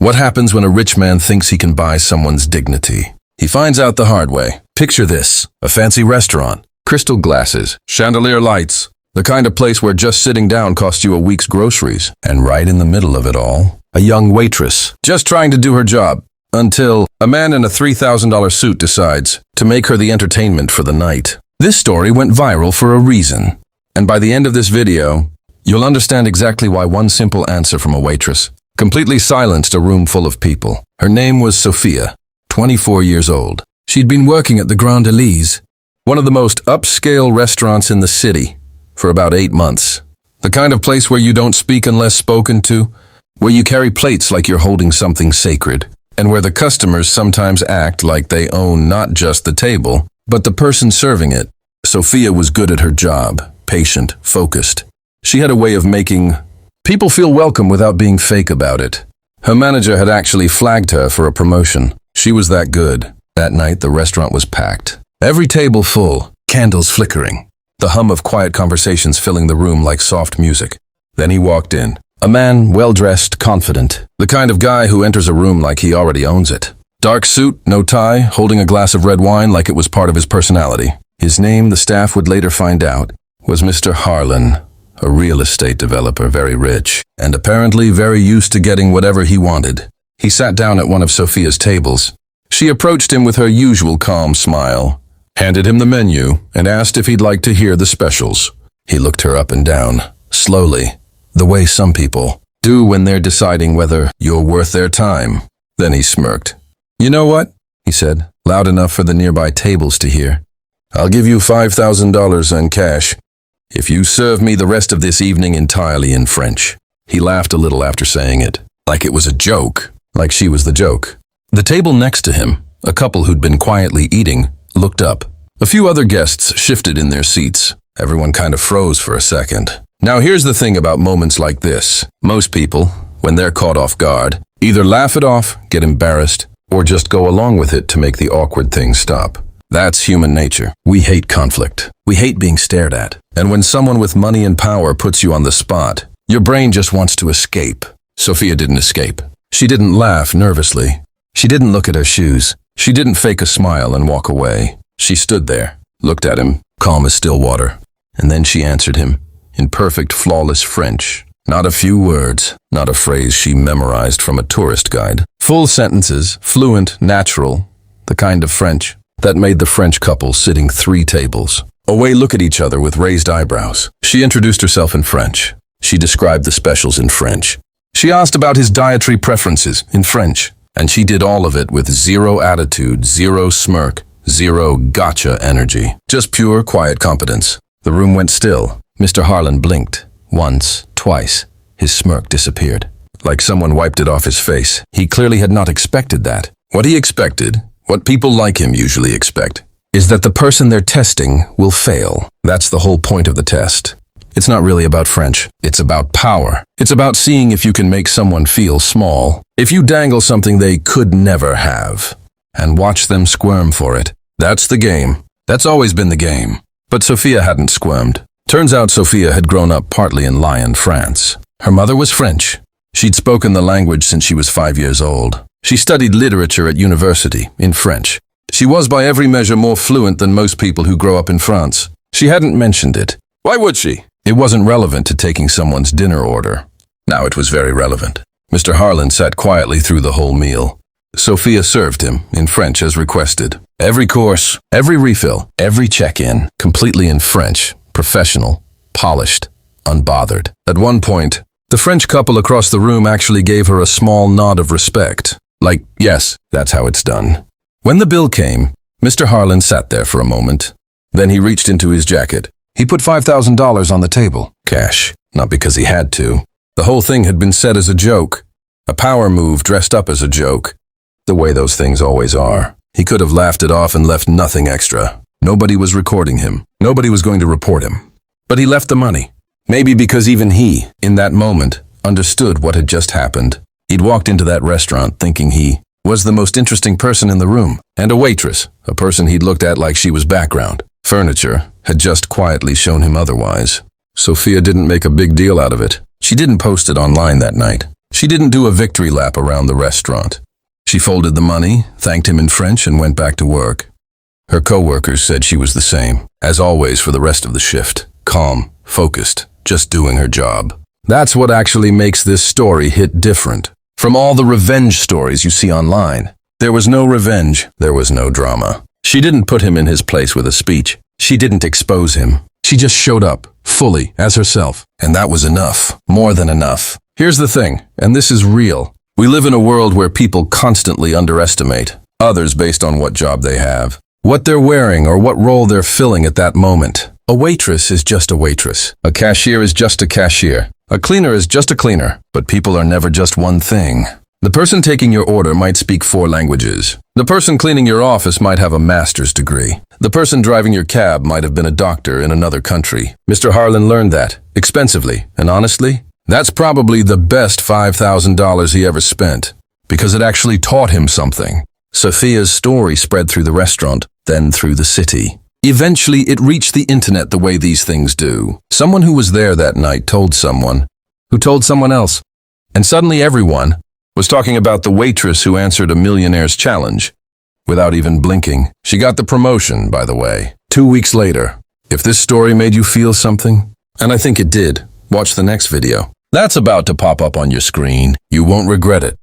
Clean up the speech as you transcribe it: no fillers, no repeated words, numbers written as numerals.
What happens when a rich man thinks he can buy someone's dignity? He finds out the hard way. Picture this: a fancy restaurant, crystal glasses, chandelier lights, the kind of place where just sitting down costs you a week's groceries. And right in the middle of it all, a young waitress, just trying to do her job, until a man in a $3,000 suit decides to make her the entertainment for the night. This story went viral for a reason. And by the end of this video, you'll understand exactly why one simple answer from a waitress completely silenced a room full of people. Her name was Sofia, 24 years old. She'd been working at the Grand Elise, one of the most upscale restaurants in the city, for about 8 months. The kind of place where you don't speak unless spoken to, where you carry plates like you're holding something sacred, and where the customers sometimes act like they own not just the table, but the person serving it. Sofia was good at her job, patient, focused. She had a way of making people feel welcome without being fake about it. Her manager had actually flagged her for a promotion. She was that good. That night, the restaurant was packed. Every table full, candles flickering, the hum of quiet conversations filling the room like soft music. Then he walked in. A man, well-dressed, confident. The kind of guy who enters a room like he already owns it. Dark suit, no tie, holding a glass of red wine like it was part of his personality. His name, the staff would later find out, was Mr. Harlan, a real estate developer, very rich, and apparently very used to getting whatever he wanted. He sat down at one of Sofia's tables. She approached him with her usual calm smile, handed him the menu, and asked if he'd like to hear the specials. He looked her up and down, slowly, the way some people do when they're deciding whether you're worth their time. Then he smirked. "You know what?" he said, loud enough for the nearby tables to hear. "I'll give you $5,000 in cash if you serve me the rest of this evening entirely in French." He laughed a little after saying it, like it was a joke, like she was the joke. The table next to him, a couple who'd been quietly eating, looked up. A few other guests shifted in their seats. Everyone kind of froze for a second. Now here's the thing about moments like this. Most people, when they're caught off guard, either laugh it off, get embarrassed, or just go along with it to make the awkward thing stop. That's human nature. We hate conflict. We hate being stared at. And when someone with money and power puts you on the spot, your brain just wants to escape. Sofia didn't escape. She didn't laugh nervously. She didn't look at her shoes. She didn't fake a smile and walk away. She stood there, looked at him, calm as still water. And then she answered him, in perfect, flawless French. Not a few words, not a phrase she memorized from a tourist guide. Full sentences, fluent, natural, the kind of French that made the French couple sitting 3 tables away look at each other with raised eyebrows. She introduced herself in French. She described the specials in French. She asked about his dietary preferences in French. And she did all of it with zero attitude, zero smirk, zero gotcha energy. Just pure, quiet competence. The room went still. Mr. Harlan blinked. Once, twice. His smirk disappeared, like someone wiped it off his face. He clearly had not expected that. What he expected, what people like him usually expect, is that the person they're testing will fail. That's the whole point of the test. It's not really about French. It's about power. It's about seeing if you can make someone feel small. If you dangle something they could never have, and watch them squirm for it. That's the game. That's always been the game. But Sofia hadn't squirmed. Turns out Sofia had grown up partly in Lyon, France. Her mother was French. She'd spoken the language since she was 5 years old. She studied literature at university, in French. She was by every measure more fluent than most people who grow up in France. She hadn't mentioned it. Why would she? It wasn't relevant to taking someone's dinner order. Now it was very relevant. Mr. Harlan sat quietly through the whole meal. Sofia served him, in French as requested. Every course, every refill, every check-in, completely in French, professional, polished, unbothered. At one point, the French couple across the room actually gave her a small nod of respect. Like, yes, that's how it's done. When the bill came, Mr. Harlan sat there for a moment. Then he reached into his jacket. He put $5,000 on the table. Cash. Not because he had to. The whole thing had been said as a joke. A power move dressed up as a joke. The way those things always are. He could have laughed it off and left nothing extra. Nobody was recording him. Nobody was going to report him. But he left the money. Maybe because even he, in that moment, understood what had just happened. He'd walked into that restaurant thinking he was the most interesting person in the room. And a waitress, a person he'd looked at like she was background. Furniture had just quietly shown him otherwise. Sofia didn't make a big deal out of it. She didn't post it online that night. She didn't do a victory lap around the restaurant. She folded the money, thanked him in French, and went back to work. Her co-workers said she was the same, as always for the rest of the shift. Calm, focused, just doing her job. That's what actually makes this story hit different. From all the revenge stories you see online, there was no revenge, there was no drama. She didn't put him in his place with a speech. She didn't expose him. She just showed up, fully, as herself. And that was enough, more than enough. Here's the thing, and this is real. We live in a world where people constantly underestimate others based on what job they have, what they're wearing, or what role they're filling at that moment. A waitress is just a waitress. A cashier is just a cashier. A cleaner is just a cleaner. But people are never just one thing. The person taking your order might speak 4 languages. The person cleaning your office might have a master's degree. The person driving your cab might have been a doctor in another country. Mr. Harlan learned that, expensively, and honestly, that's probably the best $5,000 he ever spent, because it actually taught him something. Sofia's story spread through the restaurant, then through the city. Eventually, it reached the internet the way these things do. Someone who was there that night told someone, who told someone else, and suddenly everyone was talking about the waitress who answered a Millionaire's challenge. Without even blinking, she got the promotion, by the way. 2 weeks later. If this story made you feel something, and I think it did, watch the next video. That's about to pop up on your screen. You won't regret it.